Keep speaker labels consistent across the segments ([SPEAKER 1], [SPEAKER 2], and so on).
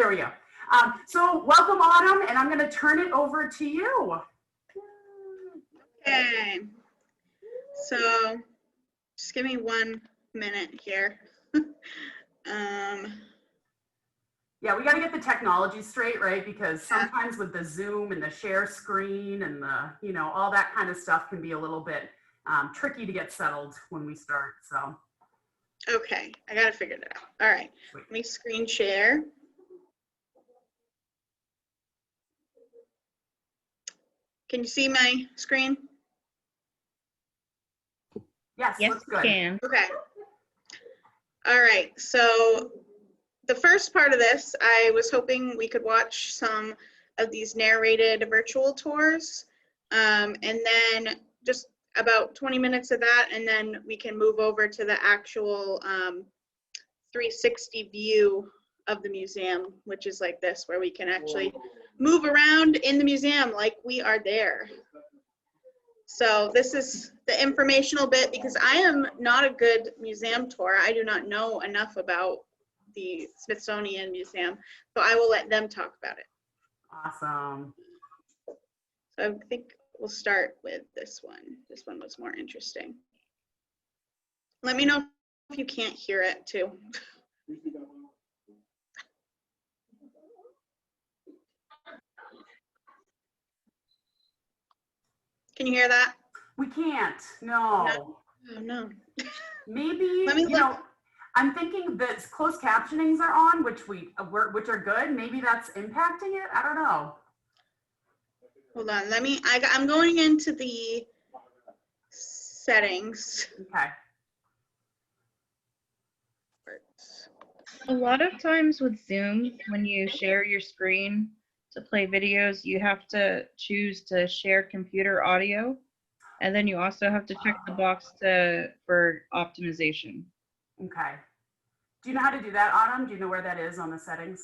[SPEAKER 1] There we go. So welcome, Autumn, and I'm going to turn it over to you.
[SPEAKER 2] Okay. So just give me 1 minute here.
[SPEAKER 1] Yeah, we got to get the technology straight, right? Because sometimes with the Zoom and the share screen and the, you know, all that kind of stuff can be a little bit tricky to get settled when we start. So.
[SPEAKER 2] Okay, I got to figure it out. All right, let me screen share. Can you see my screen?
[SPEAKER 1] Yes, looks good.
[SPEAKER 3] Can.
[SPEAKER 2] Okay. All right, so the first part of this, I was hoping we could watch some of these narrated virtual tours, and then just about 20 minutes of that, and then we can move over to the actual 360 view of the museum, which is like this, where we can actually move around in the museum like we are there. So this is the informational bit, because I am not a good museum tour. I do not know enough about the Smithsonian Museum, so I will let them talk about it.
[SPEAKER 1] Awesome.
[SPEAKER 2] So I think we'll start with this one. This one was more interesting. Let me know if you can't hear it too. Can you hear that?
[SPEAKER 1] We can't, no.
[SPEAKER 2] Oh, no.
[SPEAKER 1] Maybe,
[SPEAKER 2] Let me
[SPEAKER 1] you know, I'm thinking that closed captionings are on, which are good. Maybe that's impacting it. I don't know.
[SPEAKER 2] Hold on, I'm going into the settings.
[SPEAKER 1] Okay.
[SPEAKER 3] A lot of times with Zoom, when you share your screen to play videos, you have to choose to share computer audio, and then you also have to check the box for optimization.
[SPEAKER 1] Okay. Do you know how to do that, Autumn? Do you know where that is on the settings?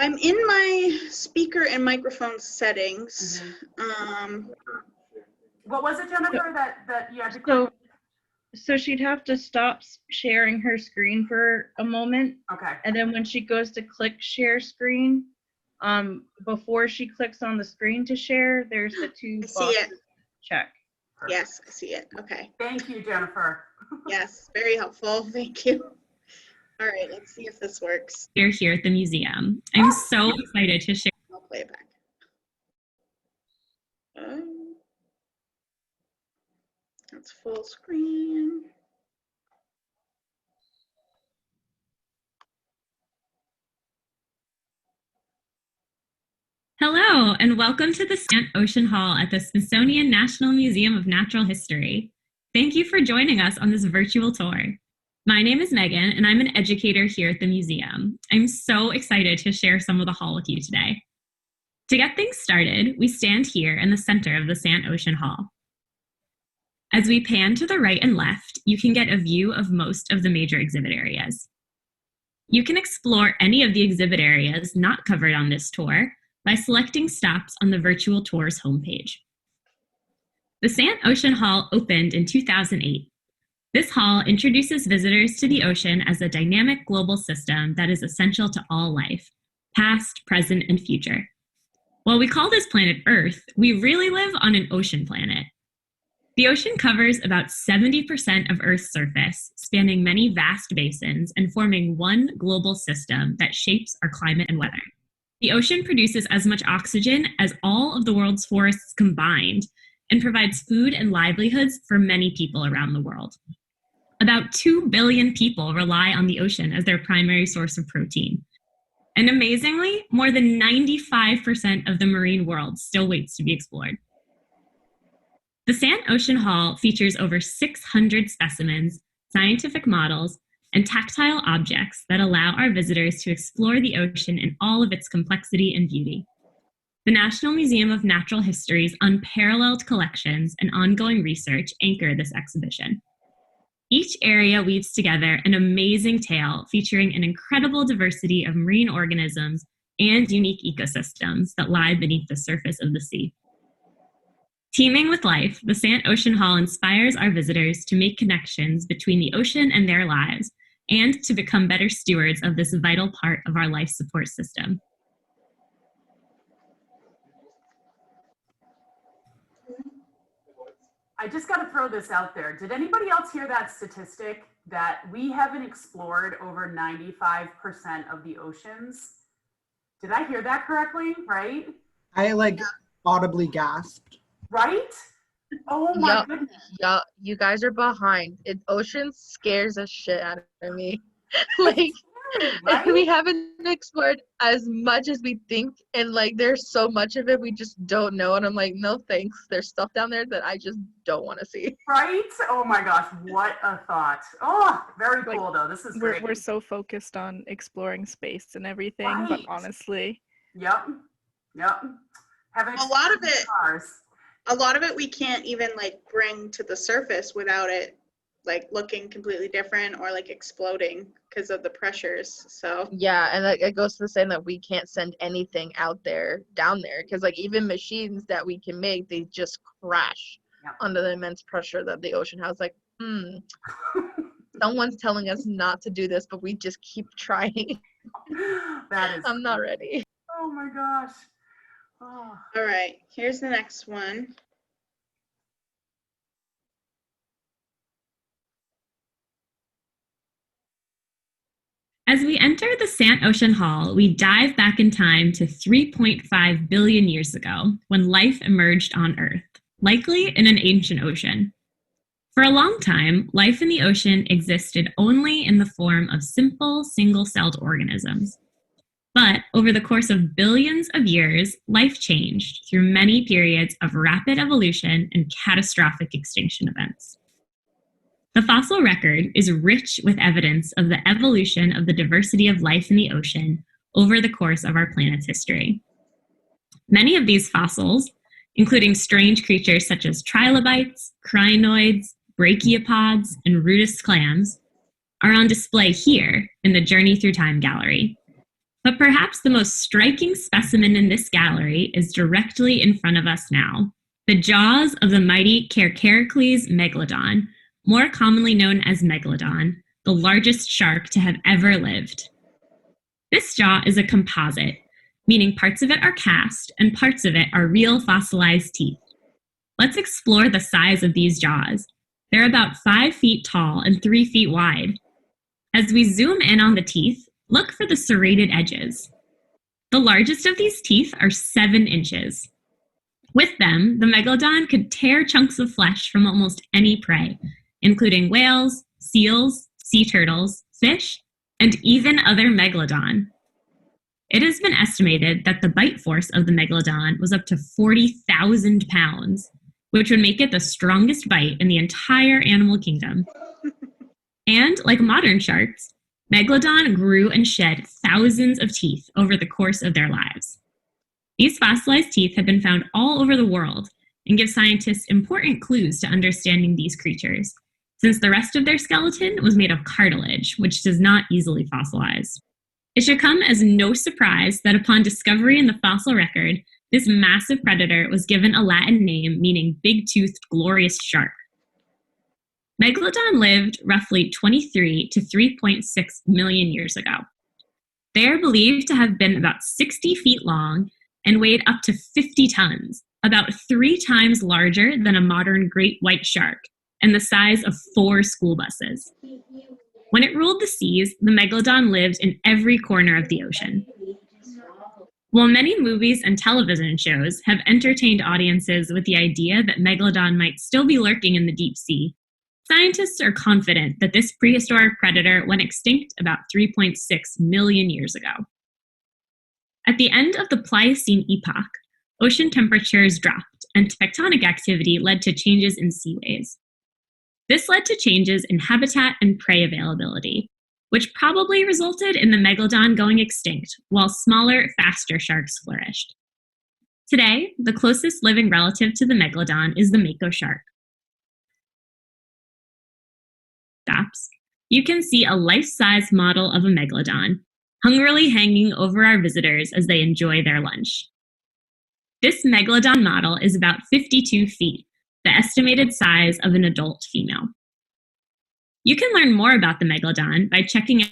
[SPEAKER 2] I'm in my speaker and microphone settings.
[SPEAKER 1] What was it, Jennifer, that you had to click?
[SPEAKER 3] So she'd have to stop sharing her screen for a moment.
[SPEAKER 1] Okay.
[SPEAKER 3] And then when she goes to click share screen, before she clicks on the screen to share, there's the two boxes to check.
[SPEAKER 2] Perfect. Yes, I see it. Okay.
[SPEAKER 1] Thank you, Jennifer.
[SPEAKER 2] Yes, very helpful. Thank you. All right, let's see if this works.
[SPEAKER 4] We're here at the museum. I'm so excited to share.
[SPEAKER 2] I'll play it back. That's full screen.
[SPEAKER 4] Hello, and welcome to the Sant Ocean Hall at the Smithsonian National Museum of Natural History. Thank you for joining us on this virtual tour. My name is Megan, and I'm an educator here at the museum. I'm so excited to share some of the hall with you today. To get things started, we stand here in the center of the Sant Ocean Hall. As we pan to the right and left, you can get a view of most of the major exhibit areas. You can explore any of the exhibit areas not covered on this tour by selecting stops on the virtual tours homepage. The Sant Ocean Hall opened in 2008. This hall introduces visitors to the ocean as a dynamic global system that is essential to all life, past, present, and future. While we call this planet Earth, we really live on an ocean planet. The ocean covers about 70% of Earth's surface, spanning many vast basins and forming one global system that shapes our climate and weather. The ocean produces as much oxygen as all of the world's forests combined and provides food and livelihoods for many people around the world. About 2 billion people rely on the ocean as their primary source of protein. And amazingly, more than 95% of the marine world still waits to be explored. The Sant Ocean Hall features over 600 specimens, scientific models, and tactile objects that allow our visitors to explore the ocean in all of its complexity and beauty. The National Museum of Natural History's unparalleled collections and ongoing research anchor this exhibition. Each area weaves together an amazing tale featuring an incredible diversity of marine organisms and unique ecosystems that lie beneath the surface of the sea. Teeming with life, the Sant Ocean Hall inspires our visitors to make connections between the ocean and their lives and to become better stewards of this vital part of our life support system.
[SPEAKER 1] I just got to throw this out there. Did anybody else hear that statistic that we haven't explored over 95% of the oceans? Did I hear that correctly? Right?
[SPEAKER 5] I audibly gasped.
[SPEAKER 1] Right? Oh my
[SPEAKER 6] Yup.
[SPEAKER 1] goodness.
[SPEAKER 6] Yeah, you guys are behind. Ocean scares the shit out of me. Like,
[SPEAKER 1] Right?
[SPEAKER 6] we haven't explored as much as we think, and there's so much of it we just don't know. And I'm like, no thanks. There's stuff down there that I just don't want to see.
[SPEAKER 1] Right? Oh my gosh, what a thought. Oh, very cool though. This is great.
[SPEAKER 7] We're so focused on exploring space and everything, but
[SPEAKER 1] Right.
[SPEAKER 7] honestly,
[SPEAKER 1] Yep. Haven't
[SPEAKER 2] A lot of
[SPEAKER 1] explored
[SPEAKER 2] it-
[SPEAKER 1] Mars.
[SPEAKER 2] A lot of it we can't even bring to the surface without it looking completely different or exploding because of the pressures. So
[SPEAKER 6] Yeah, and it goes to the saying that we can't send anything down there, because even machines that we can make, they just crash
[SPEAKER 1] Yep.
[SPEAKER 6] under the immense pressure that the ocean has. Someone's telling us not to do this, but we just keep trying.
[SPEAKER 1] That is
[SPEAKER 6] I'm not ready.
[SPEAKER 1] Oh my gosh. Oh.
[SPEAKER 2] all right, here's the next one.
[SPEAKER 4] As we enter the Sant Ocean Hall, we dive back in time to 3.5 billion years ago when life emerged on Earth, likely in an ancient ocean. For a long time, life in the ocean existed only in the form of simple, single-celled organisms. But over the course of billions of years, life changed through many periods of rapid evolution and catastrophic extinction events. The fossil record is rich with evidence of the evolution of the diversity of life in the ocean over the course of our planet's history. Many of these fossils, including strange creatures such as trilobites, crinoids, brachiopods, and rudous clams, are on display here in the Journey Through Time gallery. But perhaps the most striking specimen in this gallery is directly in front of us now, the jaws of the mighty Cercaricles megalodon, more commonly known as megalodon, the largest shark to have ever lived. This jaw is a composite, meaning parts of it are cast and parts of it are real fossilized teeth. Let's explore the size of these jaws. They're about 5 feet tall and 3 feet wide. As we zoom in on the teeth, look for the serrated edges. The largest of these teeth are 7 inches. With them, the megalodon could tear chunks of flesh from almost any prey, including whales, seals, sea turtles, fish, and even other megalodon. It has been estimated that the bite force of the megalodon was up to 40,000 pounds, which would make it the strongest bite in the entire animal kingdom. And like modern sharks, megalodon grew and shed thousands of teeth over the course of their lives. These fossilized teeth have been found all over the world and give scientists important clues to understanding these creatures, since the rest of their skeleton was made of cartilage, which does not easily fossilize. It should come as no surprise that upon discovery in the fossil record, this massive predator was given a Latin name meaning big-toothed glorious shark. Megalodon lived roughly 23 to 3.6 million years ago. They are believed to have been about 60 feet long and weighed up to 50 tons, about 3 times larger than a modern great white shark, and the size of 4 school buses. When it ruled the seas, the megalodon lived in every corner of the ocean. While many movies and television shows have entertained audiences with the idea that megalodon might still be lurking in the deep sea, scientists are confident that this prehistoric predator went extinct about 3.6 million years ago. At the end of the Pliocene epoch, ocean temperatures dropped and tectonic activity led to changes in seaways. This led to changes in habitat and prey availability, which probably resulted in the megalodon going extinct while smaller, faster sharks flourished. Today, the closest living relative to the megalodon is the mako shark. You can see a life-size model of a megalodon, hungrily hanging over our visitors as they enjoy their lunch. This megalodon model is about 52 feet, the estimated size of an adult female. You can learn more about the megalodon by checking it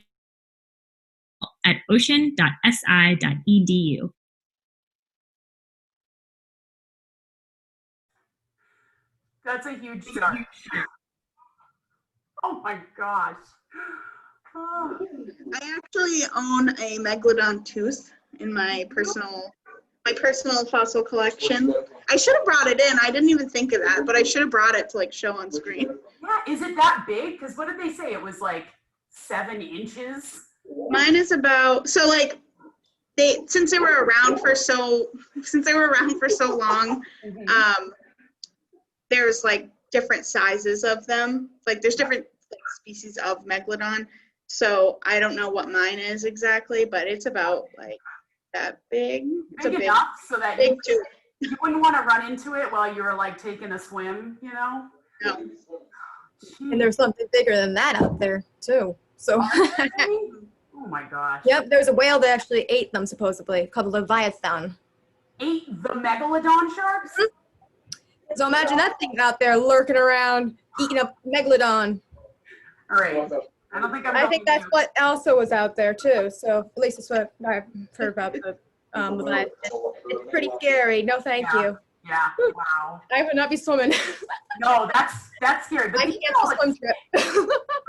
[SPEAKER 4] out at ocean.si.edu.
[SPEAKER 1] That's a huge shark. Oh my gosh. Oh.
[SPEAKER 2] I actually own a megalodon tooth in my personal fossil collection. I should have brought it in. I didn't even think of that, but I should have brought it to like show on screen.
[SPEAKER 1] Yeah, is it that big? Because what did they say? It was like 7 inches.
[SPEAKER 2] Mine is about, so like since they were around for so long, there's like different sizes of them. Like there's different species of megalodon. So I don't know what mine is exactly, but it's about like that big. It's
[SPEAKER 1] Big
[SPEAKER 2] a big
[SPEAKER 1] enough so that
[SPEAKER 2] big tooth.
[SPEAKER 1] you wouldn't want to run into it while you were like taking a swim, you know?
[SPEAKER 2] No.
[SPEAKER 8] And there's something bigger than that out there too. So
[SPEAKER 1] Oh my gosh.
[SPEAKER 8] yep, there's a whale that actually ate them supposedly, called the Leviathan.
[SPEAKER 1] Ate the megalodon sharks?
[SPEAKER 8] So imagine that thing out there lurking around, eating up megalodon.
[SPEAKER 1] All right. I don't think I'm
[SPEAKER 8] I think that's what Elsa was out there too. So at least that's what I've heard about the Leviathan. It's pretty scary. No, thank you.
[SPEAKER 1] Yeah. Wow.
[SPEAKER 8] I would not be swimming.
[SPEAKER 1] No, that's scary. But
[SPEAKER 8] I
[SPEAKER 1] these
[SPEAKER 8] canceled
[SPEAKER 1] are
[SPEAKER 8] the swim trip.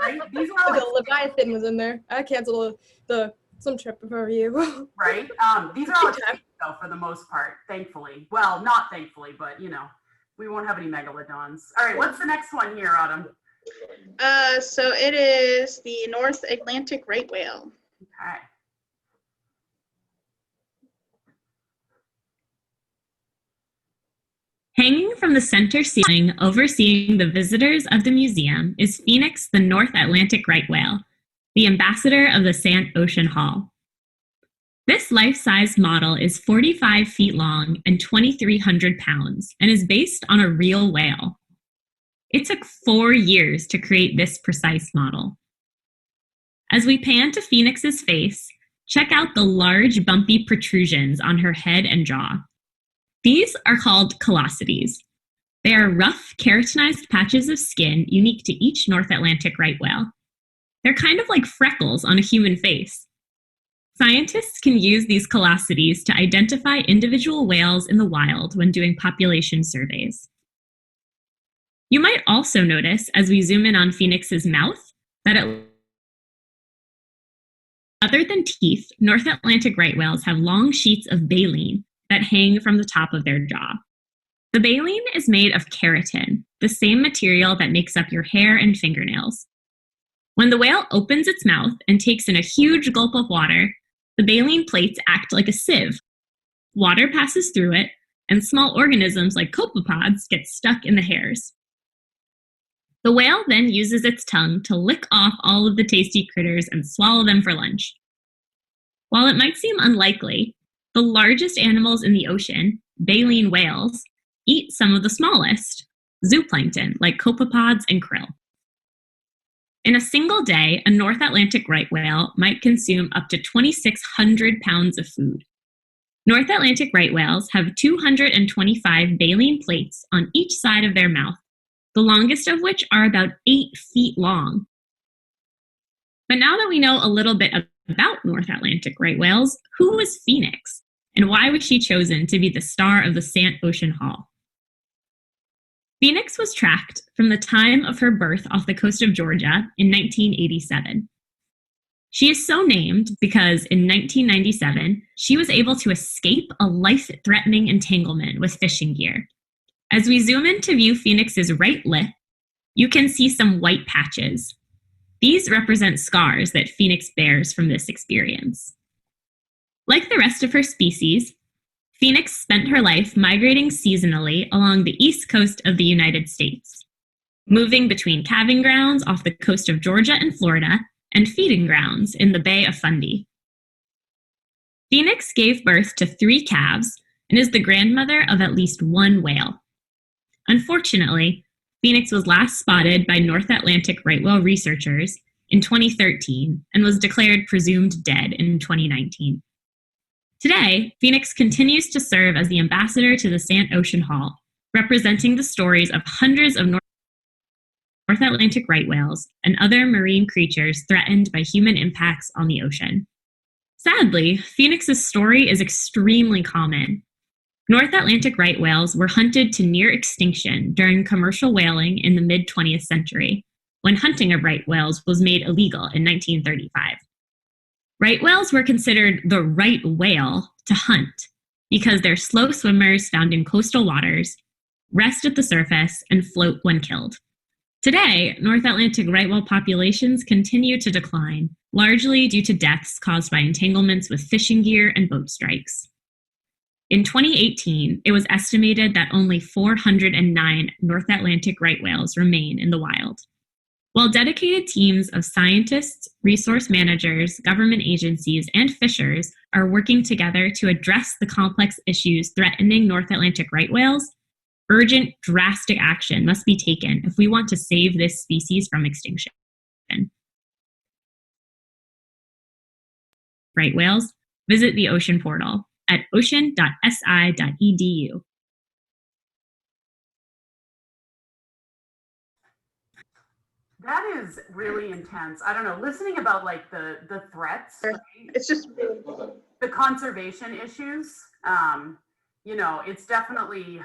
[SPEAKER 1] right? These are all
[SPEAKER 8] The Leviathan was in there. I canceled the swim trip for you.
[SPEAKER 1] right. These are all extinct, though, for the most part, thankfully. Well, not thankfully, but you know, we won't have any megalodons. All right, what's the next one here, Autumn?
[SPEAKER 2] So it is the North Atlantic right whale.
[SPEAKER 1] Okay.
[SPEAKER 4] Hanging from the center ceiling overseeing the visitors of the museum is Phoenix the North Atlantic right whale, the ambassador of the Sant Ocean Hall. This life-size model is 45 feet long and 2,300 pounds and is based on a real whale. It took 4 years to create this precise model. As we pan to Phoenix's face, check out the large bumpy protrusions on her head and jaw. These are called callosities. They are rough, keratinized patches of skin unique to each North Atlantic right whale. They're kind of like freckles on a human face. Scientists can use these callosities to identify individual whales in the wild when doing population surveys. You might also notice, as we zoom in on Phoenix's mouth, that other than teeth, North Atlantic right whales have long sheets of baleen that hang from the top of their jaw. The baleen is made of keratin, the same material that makes up your hair and fingernails. When the whale opens its mouth and takes in a huge gulp of water, the baleen plates act like a sieve. Water passes through it, and small organisms like copepods get stuck in the hairs. The whale then uses its tongue to lick off all of the tasty critters and swallow them for lunch. While it might seem unlikely, the largest animals in the ocean, baleen whales, eat some of the smallest, zooplankton like copepods and krill. In a single day, a North Atlantic right whale might consume up to 2,600 pounds of food. North Atlantic right whales have 225 baleen plates on each side of their mouth, the longest of which are about 8 feet long. But now that we know a little bit about North Atlantic right whales, who was Phoenix, and why was she chosen to be the star of the Sant Ocean Hall? Phoenix was tracked from the time of her birth off the coast of Georgia in 1987. She is so named because in 1997, she was able to escape a life-threatening entanglement with fishing gear. As we zoom in to view Phoenix's right lip, you can see some white patches. These represent scars that Phoenix bears from this experience. Like the rest of her species, Phoenix spent her life migrating seasonally along the east coast of the United States, moving between calving grounds off the coast of Georgia and Florida and feeding grounds in the Bay of Fundy. Phoenix gave birth to 3 calves and is the grandmother of at least 1 whale. Unfortunately, Phoenix was last spotted by North Atlantic right whale researchers in 2013 and was declared presumed dead in 2019. Today, Phoenix continues to serve as the ambassador to the Sant Ocean Hall, representing the stories of hundreds of North North Atlantic right whales, and other marine creatures threatened by human impacts on the ocean. Sadly, Phoenix's story is extremely common. North Atlantic right whales were hunted to near extinction during commercial whaling in the mid-20th century, when hunting of right whales was made illegal in 1935. Right whales were considered the right whale to hunt because they're slow swimmers found in coastal waters, rest at the surface, and float when killed. Today, North Atlantic right whale populations continue to decline, largely due to deaths caused by entanglements with fishing gear and boat strikes. In 2018, it was estimated that only 409 North Atlantic right whales remain in the wild. While dedicated teams of scientists, resource managers, government agencies, and fishers are working together to address the complex issues threatening North Atlantic right whales, urgent, drastic action must be taken if we want to save this species from extinction. Right whales, visit the Ocean Portal at ocean.si.edu.
[SPEAKER 1] That is really intense. I don't know, listening about like the threats, right?
[SPEAKER 2] It's just
[SPEAKER 1] The conservation issues, you know, it's definitely,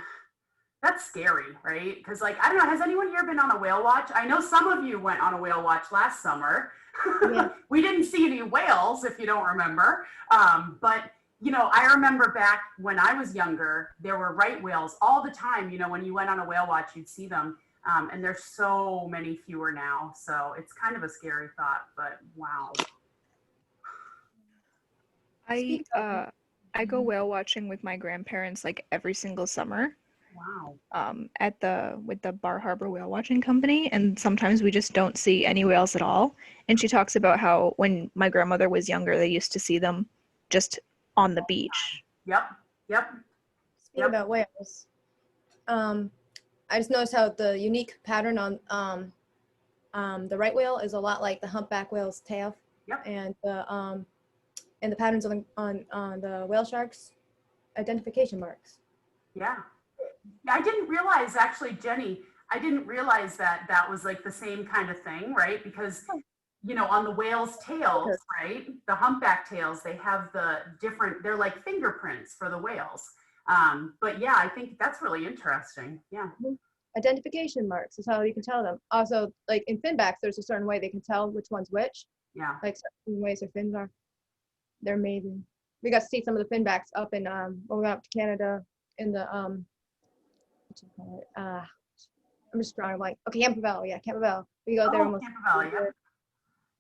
[SPEAKER 1] that's scary, right? Because like, I don't know, has anyone here been on a whale watch? I know some of you went on a whale watch last summer.
[SPEAKER 8] Yeah.
[SPEAKER 1] We didn't see any whales, if you don't remember. But, you know, I remember back when I was younger, there were right whales all the time. You know, when you went on a whale watch, you'd see them. And there's so many fewer now. So it's kind of a scary thought, but wow.
[SPEAKER 7] I go whale watching with my grandparents like every single summer.
[SPEAKER 1] Wow.
[SPEAKER 7] With the Bar Harbor Whale Watching Company, and sometimes we just don't see any whales at all. And she talks about how when my grandmother was younger, they used to see them just on the beach.
[SPEAKER 1] Yep.
[SPEAKER 8] Speaking about whales, I just noticed how the unique pattern on the right whale is a lot like the humpback whale's tail.
[SPEAKER 1] Yep.
[SPEAKER 8] And the patterns on the whale sharks, identification marks.
[SPEAKER 1] Yeah. I didn't realize, actually, Jenny, I didn't realize that that was like the same kind of thing, right? Because, you know, on the whale's tails, right, the humpback tails, they have the different, they're like fingerprints for the whales. But yeah, I think that's really interesting. Yeah.
[SPEAKER 8] Identification marks is how you can tell them. Also, like in finbacks, there's a certain way they can tell which one's which.
[SPEAKER 1] Yeah.
[SPEAKER 8] Like certain ways their fins are. They're amazing. We got to see some of the finbacks up in when we went up to Canada in the what do you call it? I'm just drawing a blank. Okay, Campbell. Yeah, Campbell. We go there almost.
[SPEAKER 1] Campbell, yeah.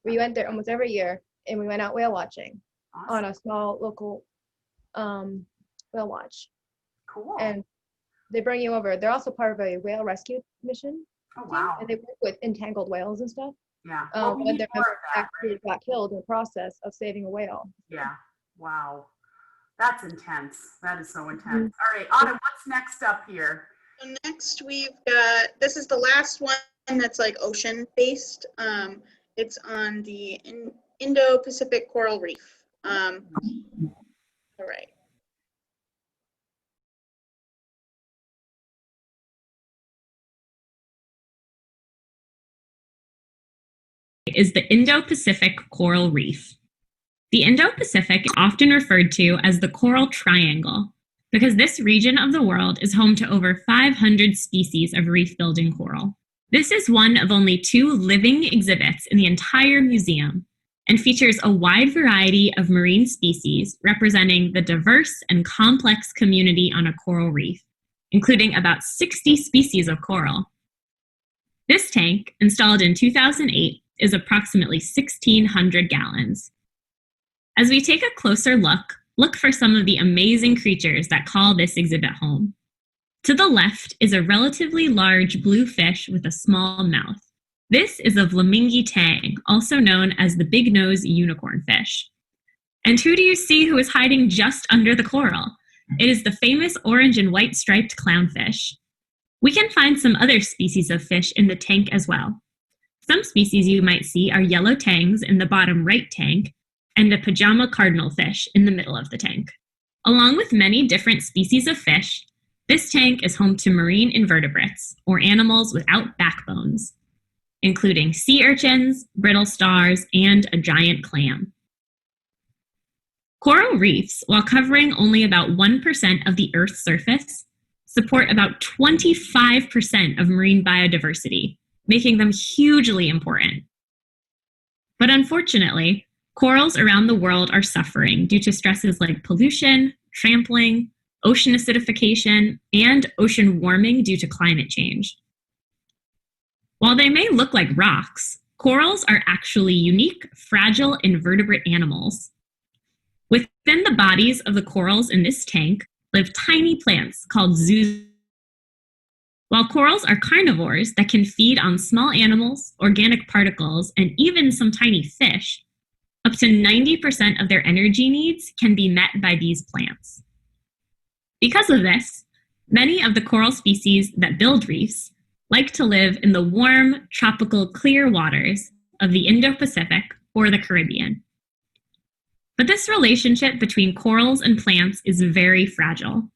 [SPEAKER 8] We went there almost every year, and we went out whale watching on a small local whale watch.
[SPEAKER 1] Cool.
[SPEAKER 8] And they bring you over. They're also part of a whale rescue mission.
[SPEAKER 1] Oh,
[SPEAKER 8] team,
[SPEAKER 1] wow.
[SPEAKER 8] and they work with entangled whales and stuff.
[SPEAKER 1] Yeah. Well, we
[SPEAKER 8] But
[SPEAKER 1] need
[SPEAKER 8] their
[SPEAKER 1] more of
[SPEAKER 8] members
[SPEAKER 1] that,
[SPEAKER 8] actually
[SPEAKER 1] right?
[SPEAKER 8] got killed in the process of saving a whale.
[SPEAKER 1] Yeah. Wow. That's intense. That is so intense. All right, Autumn, what's next up here?
[SPEAKER 2] So next we've got, this is the last one that's like ocean based. It's on the Indo-Pacific coral reef. All right.
[SPEAKER 4] Is the Indo-Pacific coral reef. The Indo-Pacific is often referred to as the Coral Triangle because this region of the world is home to over 500 species of reef-building coral. This is one of only 2 living exhibits in the entire museum and features a wide variety of marine species representing the diverse and complex community on a coral reef, including about 60 species of coral. This tank, installed in 2008, is approximately 1,600 gallons. As we take a closer look for some of the amazing creatures that call this exhibit home. To the left is a relatively large blue fish with a small mouth. This is a flamingi tang, also known as the big-nose unicorn fish. And who do you see who is hiding just under the coral? It is the famous orange and white striped clownfish. We can find some other species of fish in the tank as well. Some species you might see are yellow tangs in the bottom right tank, and a pajama cardinal fish in the middle of the tank. Along with many different species of fish, this tank is home to marine invertebrates, or animals without backbones. including sea urchins, brittle stars, and a giant clam. Coral reefs, while covering only about 1% of the Earth's surface, support about 25% of marine biodiversity, making them hugely important. But unfortunately, corals around the world are suffering due to stresses like pollution, trampling, ocean acidification, and ocean warming due to climate change. While they may look like rocks, corals are actually unique, fragile invertebrate animals. Within the bodies of the corals in this tank live tiny plants called zooxanthellae. While corals are carnivores that can feed on small animals, organic particles, and even some tiny fish, up to 90% of their energy needs can be met by these plants. Because of this, many of the coral species that build reefs like to live in the warm, tropical, clear waters of the Indo-Pacific or the Caribbean. But this relationship between corals and plants is very fragile.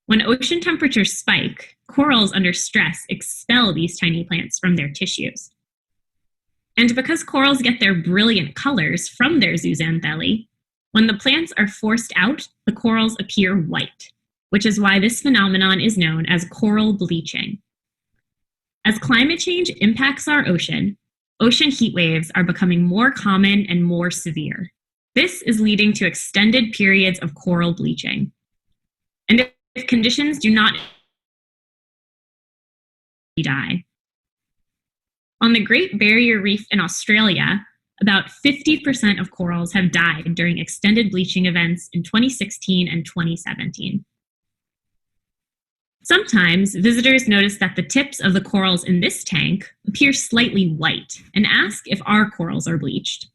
[SPEAKER 4] When ocean temperatures spike, corals under stress expel these tiny plants from their tissues. And because corals get their brilliant colors from their zooxanthellae, when the plants are forced out, the corals appear white, which is why this phenomenon is known as coral bleaching. As climate change impacts our ocean heat waves are becoming more common and more severe. This is leading to extended periods of coral bleaching. And if conditions do not die. On the Great Barrier Reef in Australia, about 50% of corals have died during extended bleaching events in 2016 and 2017. Sometimes visitors notice that the tips of the corals in this tank appear slightly white and ask if our corals are bleached.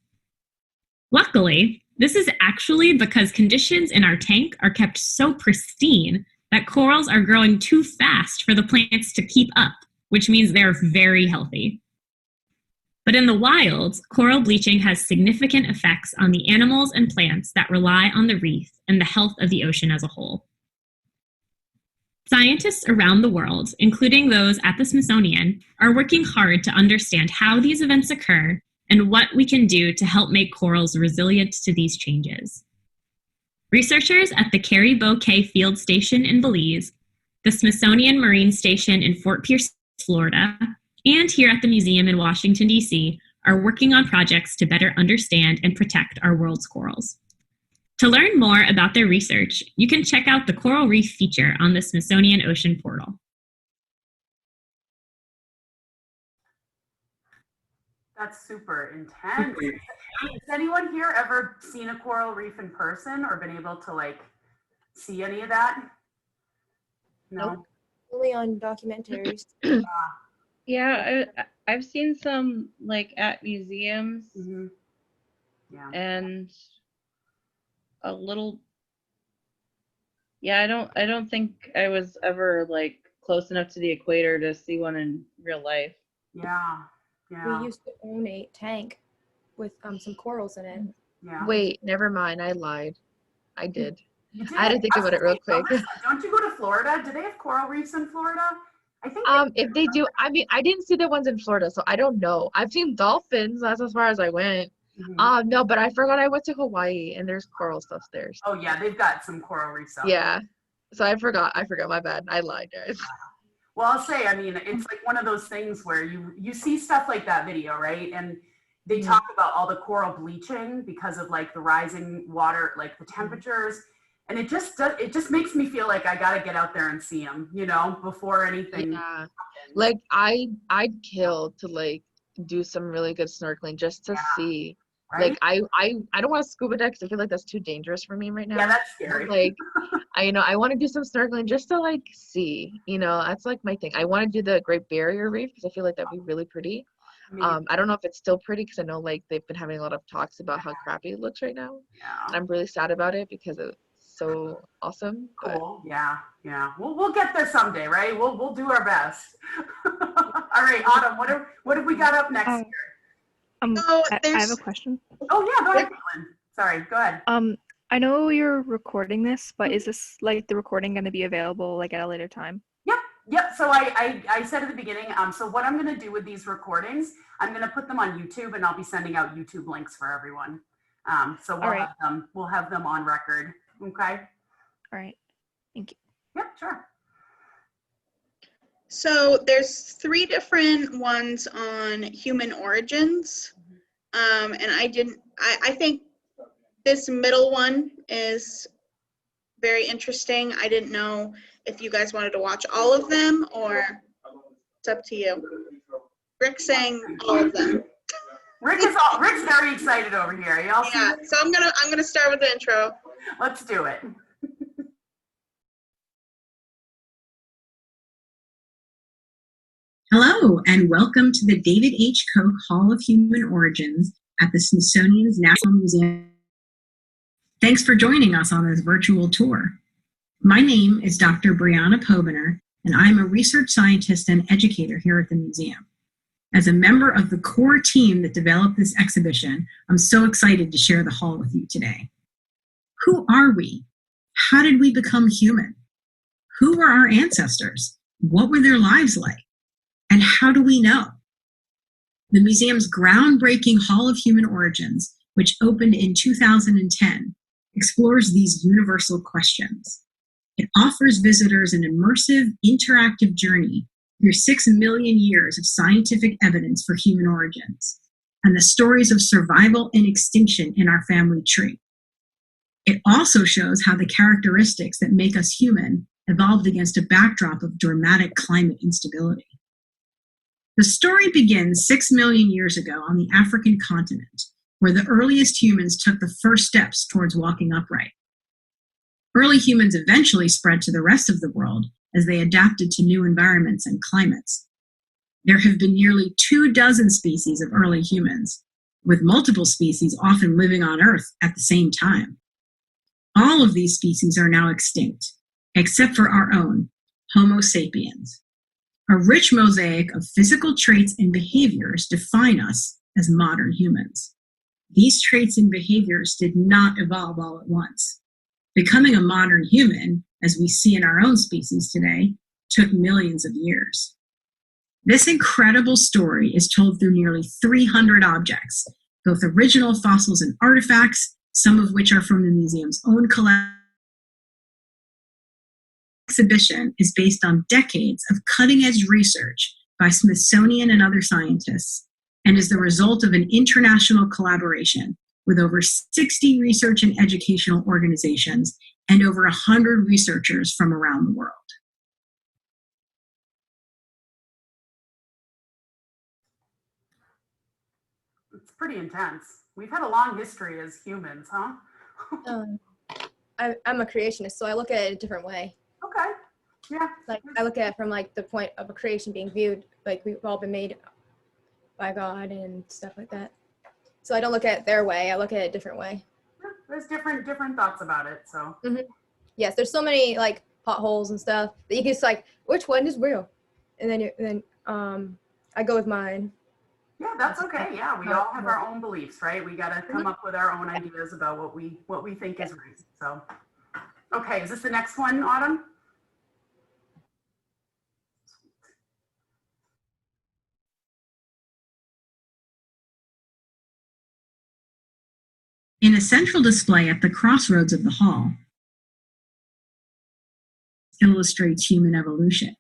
[SPEAKER 4] Luckily, this is actually because conditions in our tank are kept so pristine that corals are growing too fast for the plants to keep up, which means they're very healthy. But in the wild, coral bleaching has significant effects on the animals and plants that rely on the reef and the health of the ocean as a whole. Scientists around the world, including those at the Smithsonian, are working hard to understand how these events occur and what we can do to help make corals resilient to these changes. Researchers at the Caribou Cay Field Station in Belize, the Smithsonian Marine Station in Fort Pierce, Florida, and here at the museum in Washington, D.C., are working on projects to better understand and protect our world's corals. To learn more about their research, you can check out the Coral Reef feature on the Smithsonian Ocean Portal.
[SPEAKER 1] That's super intense. Has anyone here ever seen a coral reef in person or been able to like see any of that? No.
[SPEAKER 8] Nope. Only on documentaries.
[SPEAKER 3] Yeah, I've seen some like at museums
[SPEAKER 1] Yeah.
[SPEAKER 3] and a little. Yeah, I don't think I was ever like close enough to the equator to see one in real life.
[SPEAKER 1] Yeah. Yeah.
[SPEAKER 8] We used to own a tank with some corals in it.
[SPEAKER 1] Yeah.
[SPEAKER 6] Wait, never mind. I lied. I did.
[SPEAKER 1] You did?
[SPEAKER 6] I had to think about it real quick.
[SPEAKER 1] Don't you go to Florida? Do they have coral reefs in Florida? I think.
[SPEAKER 6] If they do, I mean, I didn't see the ones in Florida, so I don't know. I've seen dolphins. That's as far as I went. No, but I forgot I went to Hawaii and there's coral stuff there.
[SPEAKER 1] Oh yeah, they've got some coral reefs out
[SPEAKER 6] Yeah. So I forgot. My bad. I lied, guys.
[SPEAKER 1] Well, I'll say, I mean, it's like one of those things where you see stuff like that video, right? And they talk about all the coral bleaching because of like the rising water, like the temperatures. And it just makes me feel like I got to get out there and see them, you know, before anything.
[SPEAKER 6] Yeah.
[SPEAKER 1] happens.
[SPEAKER 6] Like I'd kill to like do some really good snorkeling just to see.
[SPEAKER 1] Right?
[SPEAKER 6] Like I don't want to scuba dive because I feel like that's too dangerous for me right now.
[SPEAKER 1] Yeah, that's scary.
[SPEAKER 6] Like I want to do some snorkeling just to like see, that's like my thing. I want to do the Great Barrier Reef because I feel like that'd be really pretty. I don't know if it's still pretty because I know like they've been having a lot of talks about how crappy it looks right now.
[SPEAKER 1] Yeah.
[SPEAKER 6] And I'm really sad about it because it's so awesome.
[SPEAKER 1] Cool. Yeah. We'll get there someday, right? We'll do our best. All right, Autumn. What have we got up next here?
[SPEAKER 7] I have a question.
[SPEAKER 1] Oh yeah, go ahead, Caitlin. Sorry, go ahead.
[SPEAKER 7] I know you're recording this, but is this like the recording going to be available like at a later time?
[SPEAKER 1] Yep. Yep. So I said at the beginning, so what I'm going to do with these recordings, I'm going to put them on YouTube and I'll be sending out YouTube links for everyone. So
[SPEAKER 7] All right.
[SPEAKER 1] we'll have them on record. Okay.
[SPEAKER 7] All right. Thank you.
[SPEAKER 1] Yep, sure.
[SPEAKER 2] So there's 3 different ones on human origins. And I think this middle one is very interesting. I didn't know if you guys wanted to watch all of them or it's up to you. Rick's saying all of them.
[SPEAKER 1] Rick's very excited over here. Y'all see
[SPEAKER 2] Yeah,
[SPEAKER 1] this?
[SPEAKER 2] so I'm gonna start with the intro.
[SPEAKER 1] Let's do it.
[SPEAKER 9] Hello, and welcome to the David H. Koch Hall of Human Origins at the Smithsonian's National Museum. Thanks for joining us on this virtual tour. My name is Dr. Brianna Pobener, and I'm a research scientist and educator here at the museum. As a member of the core team that developed this exhibition, I'm so excited to share the hall with you today. Who are we? How did we become human? Who were our ancestors? What were their lives like? And how do we know? The museum's groundbreaking Hall of Human Origins, which opened in 2010, explores these universal questions. It offers visitors an immersive, interactive journey through 6 million years of scientific evidence for human origins and the stories of survival and extinction in our family tree. It also shows how the characteristics that make us human evolved against a backdrop of dramatic climate instability. The story begins 6 million years ago on the African continent, where the earliest humans took the first steps towards walking upright. Early humans eventually spread to the rest of the world as they adapted to new environments and climates. There have been nearly 24 species of early humans, with multiple species often living on Earth at the same time. All of these species are now extinct, except for our own, Homo sapiens. A rich mosaic of physical traits and behaviors define us as modern humans. These traits and behaviors did not evolve all at once. Becoming a modern human, as we see in our own species today, took millions of years. This incredible story is told through nearly 300 objects, both original fossils and artifacts, some of which are from the museum's own collection. The exhibition is based on decades of cutting-edge research by Smithsonian and other scientists, and is the result of an international collaboration with over 60 research and educational organizations and over 100 researchers from around the world.
[SPEAKER 1] It's pretty intense. We've had a long history as humans, huh?
[SPEAKER 8] I'm a creationist, so I look at it a different way.
[SPEAKER 1] Okay. Yeah.
[SPEAKER 8] Like I look at it from like the point of a creation being viewed, like we've all been made by God and stuff like that. So I don't look at it their way. I look at it a different way.
[SPEAKER 1] Yeah, there's different thoughts about it. So.
[SPEAKER 8] Yes, there's so many like potholes and stuff that you can just like, which one is real? And then I go with mine.
[SPEAKER 1] Yeah, that's okay. Yeah, we all have our own beliefs, right? We got to come up with our own ideas about what we think is right. So, okay, is this the next one, Autumn?
[SPEAKER 9] In a central display at the crossroads of the hall, illustrates human evolution.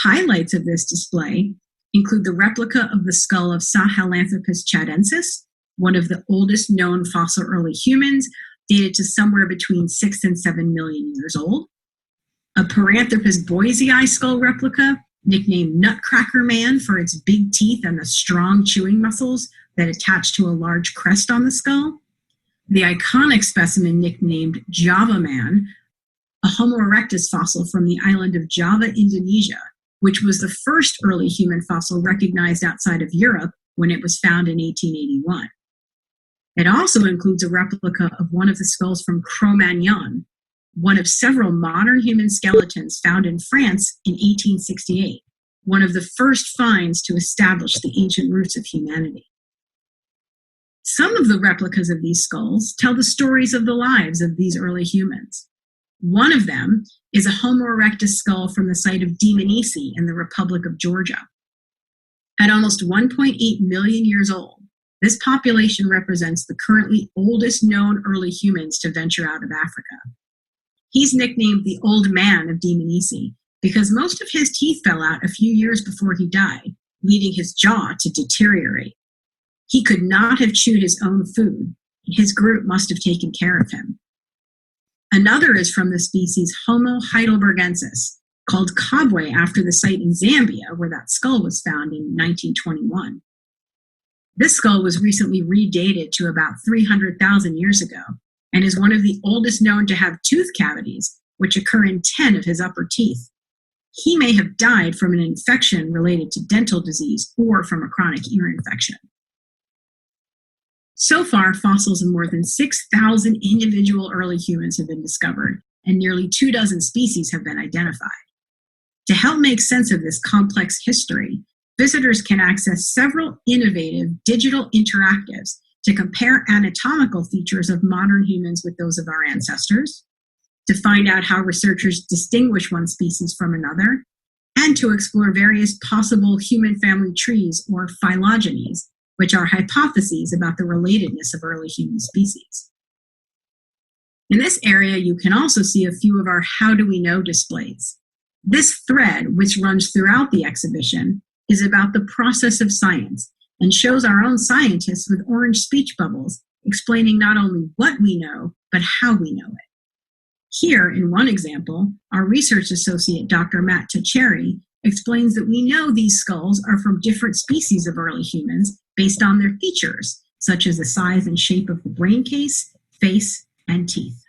[SPEAKER 9] Highlights of this display include the replica of the skull of Sahelanthropus chadensis, one of the oldest known fossil early humans, dated to somewhere between 6 and 7 million years old. A Paranthropus boisei skull replica, nicknamed Nutcracker Man for its big teeth and the strong chewing muscles that attach to a large crest on the skull. The iconic specimen nicknamed Java Man, a Homo erectus fossil from the island of Java, Indonesia, which was the first early human fossil recognized outside of Europe when it was found in 1881. It also includes a replica of one of the skulls from Cro-Magnon, one of several modern human skeletons found in France in 1868, one of the first finds to establish the ancient roots of humanity. Some of the replicas of these skulls tell the stories of the lives of these early humans. One of them is a Homo erectus skull from the site of Dmanisi in the Republic of Georgia. At almost 1.8 million years old, this population represents the currently oldest known early humans to venture out of Africa. He's nicknamed the Old Man of Dmanisi because most of his teeth fell out a few years before he died, leading his jaw to deteriorate. He could not have chewed his own food. His group must have taken care of him. Another is from the species Homo heidelbergensis, called Kabwe after the site in Zambia where that skull was found in 1921. This skull was recently redated to about 300,000 years ago and is one of the oldest known to have tooth cavities, which occur in 10 of his upper teeth. He may have died from an infection related to dental disease or from a chronic ear infection. So far, fossils of more than 6,000 individual early humans have been discovered, and nearly 24 species have been identified. To help make sense of this complex history, visitors can access several innovative digital interactives to compare anatomical features of modern humans with those of our ancestors, to find out how researchers distinguish one species from another, and to explore various possible human family trees or phylogenies, which are hypotheses about the relatedness of early human species. In this area, you can also see a few of our How Do We Know displays. This thread, which runs throughout the exhibition, is about the process of science and shows our own scientists with orange speech bubbles explaining not only what we know, but how we know it. Here, in one example, our research associate, Dr. Matt Tacheri, explains that we know these skulls are from different species of early humans based on their features, such as the size and shape of the brain case, face, and teeth.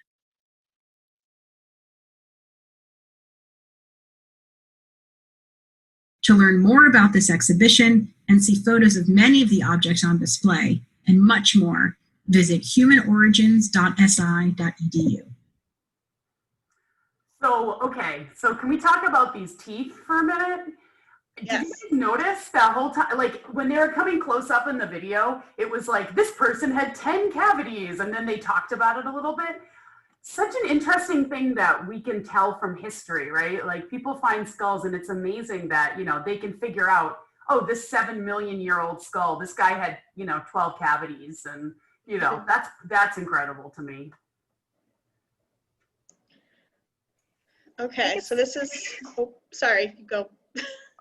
[SPEAKER 9] To learn more about this exhibition and see photos of many of the objects on display and much more, visit humanorigins.si.edu.
[SPEAKER 1] So can we talk about these teeth for a minute?
[SPEAKER 2] Yes.
[SPEAKER 1] Did you guys notice that whole time, like when they were coming close up in the video, it was like this person had 10 cavities and then they talked about it a little bit. Such an interesting thing that we can tell from history, right? Like people find skulls and it's amazing that, they can figure out, oh, this 7 million year old skull, this guy had, 12 cavities and, that's incredible to me.
[SPEAKER 2] Okay, so this is, oh, sorry, go.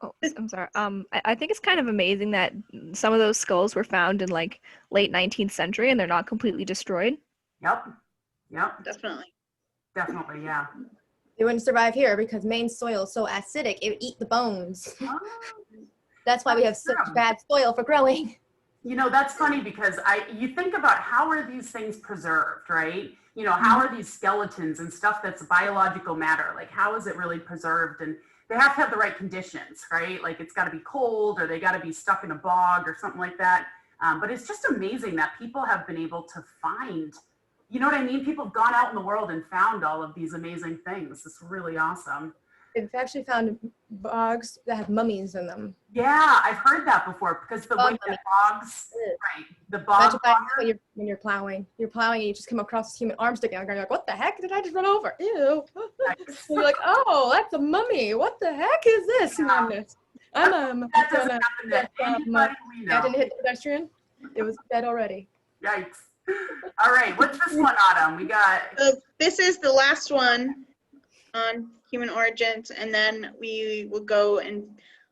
[SPEAKER 7] Oh, I'm sorry. I think it's kind of amazing that some of those skulls were found in like late 19th century and they're not completely destroyed.
[SPEAKER 1] Yep.
[SPEAKER 2] Definitely.
[SPEAKER 1] Definitely, yeah.
[SPEAKER 8] They wouldn't survive here because Maine soil is so acidic, it would eat the bones.
[SPEAKER 1] Oh,
[SPEAKER 8] That's why we have such bad soil for growing.
[SPEAKER 1] That's funny because you think about how are these things preserved, right? How are these skeletons and stuff that's biological matter? Like, how is it really preserved? And they have to have the right conditions, right? Like it's got to be cold or they got to be stuck in a bog or something like that. But it's just amazing that people have been able to find, you know what I mean? People have gone out in the world and found all of these amazing things. It's really awesome.
[SPEAKER 8] They've actually found bogs that have mummies in them.
[SPEAKER 1] Yeah, I've heard that before because the way that bogs, right, the bog
[SPEAKER 8] when you're plowing and you just come across this human arm sticking out, and you're like, what the heck did I just run over? Ew.
[SPEAKER 1] Nice.
[SPEAKER 8] You're like, oh, that's a mummy. What the heck is this?
[SPEAKER 1] Yeah. That doesn't happen to anybody we know.
[SPEAKER 8] I didn't hit the pedestrian. It was dead already.
[SPEAKER 1] Yikes. All right, what's this one, Autumn? We got.
[SPEAKER 2] This is the last one on human origins, and then we will go and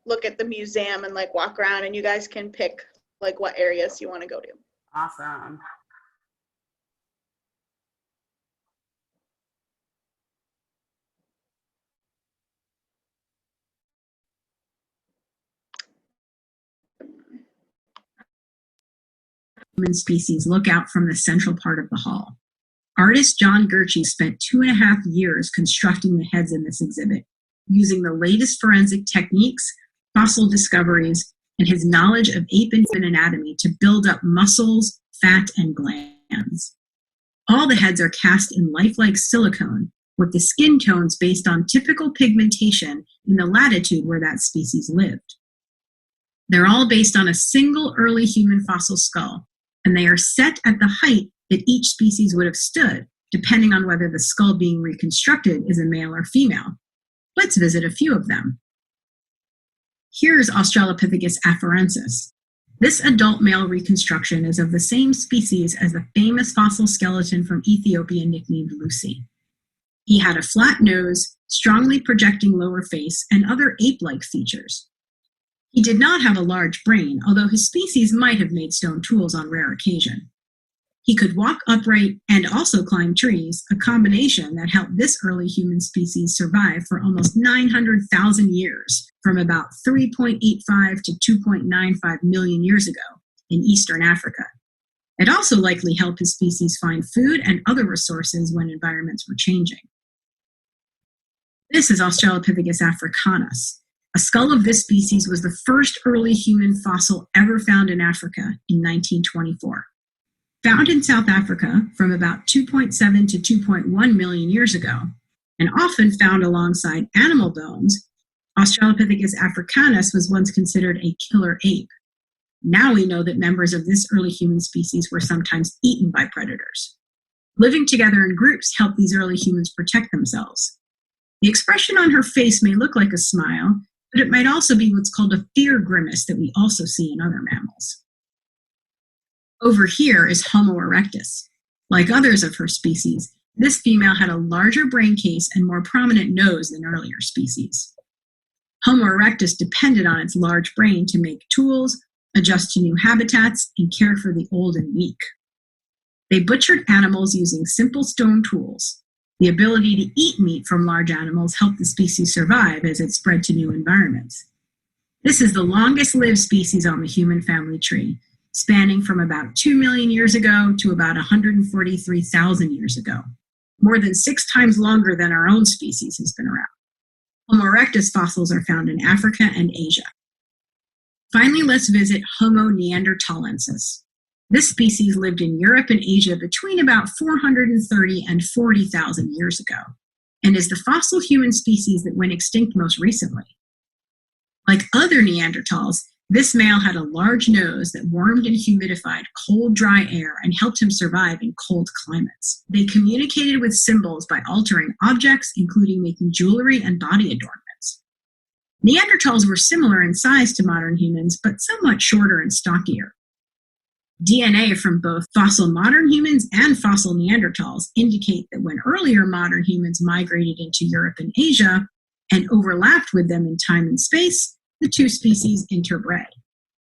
[SPEAKER 2] look at the museum and like walk around, and you guys can pick like what areas you want to go to.
[SPEAKER 1] Awesome.
[SPEAKER 9] Human species look out from the central part of the hall. Artist John Gurchie spent 2.5 years constructing the heads in this exhibit, using the latest forensic techniques, fossil discoveries, and his knowledge of ape and human anatomy to build up muscles, fat, and glands. All the heads are cast in lifelike silicone, with the skin tones based on typical pigmentation in the latitude where that species lived. They're all based on a single early human fossil skull, and they are set at the height that each species would have stood, depending on whether the skull being reconstructed is a male or female. Let's visit a few of them. Here's Australopithecus afarensis. This adult male reconstruction is of the same species as the famous fossil skeleton from Ethiopia nicknamed Lucy. He had a flat nose, strongly projecting lower face, and other ape-like features. He did not have a large brain, although his species might have made stone tools on rare occasion. He could walk upright and also climb trees, a combination that helped this early human species survive for almost 900,000 years, from about 3.85 to 2.95 million years ago in eastern Africa. It also likely helped his species find food and other resources when environments were changing. This is Australopithecus africanus. A skull of this species was the first early human fossil ever found in Africa in 1924. Found in South Africa from about 2.7 to 2.1 million years ago, and often found alongside animal bones, Australopithecus africanus was once considered a killer ape. Now we know that members of this early human species were sometimes eaten by predators. Living together in groups helped these early humans protect themselves. The expression on her face may look like a smile, but it might also be what's called a fear grimace that we also see in other mammals. Over here is Homo erectus. Like others of her species, this female had a larger brain case and more prominent nose than earlier species. Homo erectus depended on its large brain to make tools, adjust to new habitats, and care for the old and weak. They butchered animals using simple stone tools. The ability to eat meat from large animals helped the species survive as it spread to new environments. This is the longest lived species on the human family tree, spanning from about 2 million years ago to about 143,000 years ago. More than 6 times longer than our own species has been around. Homo erectus fossils are found in Africa and Asia. Finally, let's visit Homo neanderthalensis. This species lived in Europe and Asia between about 430 and 40,000 years ago, and is the fossil human species that went extinct most recently. Like other Neanderthals, this male had a large nose that warmed and humidified cold, dry air and helped him survive in cold climates. They communicated with symbols by altering objects, including making jewelry and body adornments. Neanderthals were similar in size to modern humans, but somewhat shorter and stockier. DNA from both fossil modern humans and fossil Neanderthals indicate that when earlier modern humans migrated into Europe and Asia and overlapped with them in time and space, the two species interbred.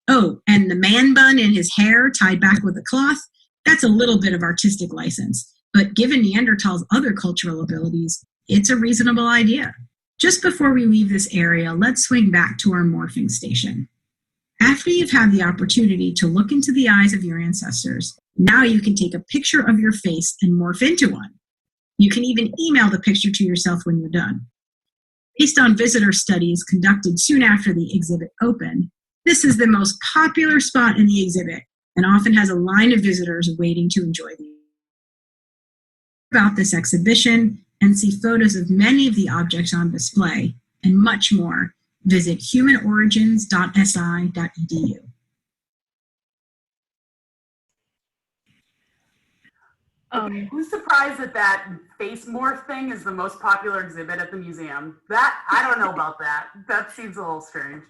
[SPEAKER 9] Oh, and the man bun in his hair tied back with a cloth, that's a little bit of artistic license, but given Neanderthals' other cultural abilities, it's a reasonable idea. Just before we leave this area, let's swing back to our morphing station. After you've had the opportunity to look into the eyes of your ancestors, now you can take a picture of your face and morph into one. You can even email the picture to yourself when you're done. Based on visitor studies conducted soon after the exhibit opened, this is the most popular spot in the exhibit and often has a line of visitors waiting to enjoy about this exhibition and see photos of many of the objects on display and much more. Visit humanorigins.si.edu.
[SPEAKER 1] Who's surprised that that face morph thing is the most popular exhibit at the museum? That, I don't know about that. That seems a little strange.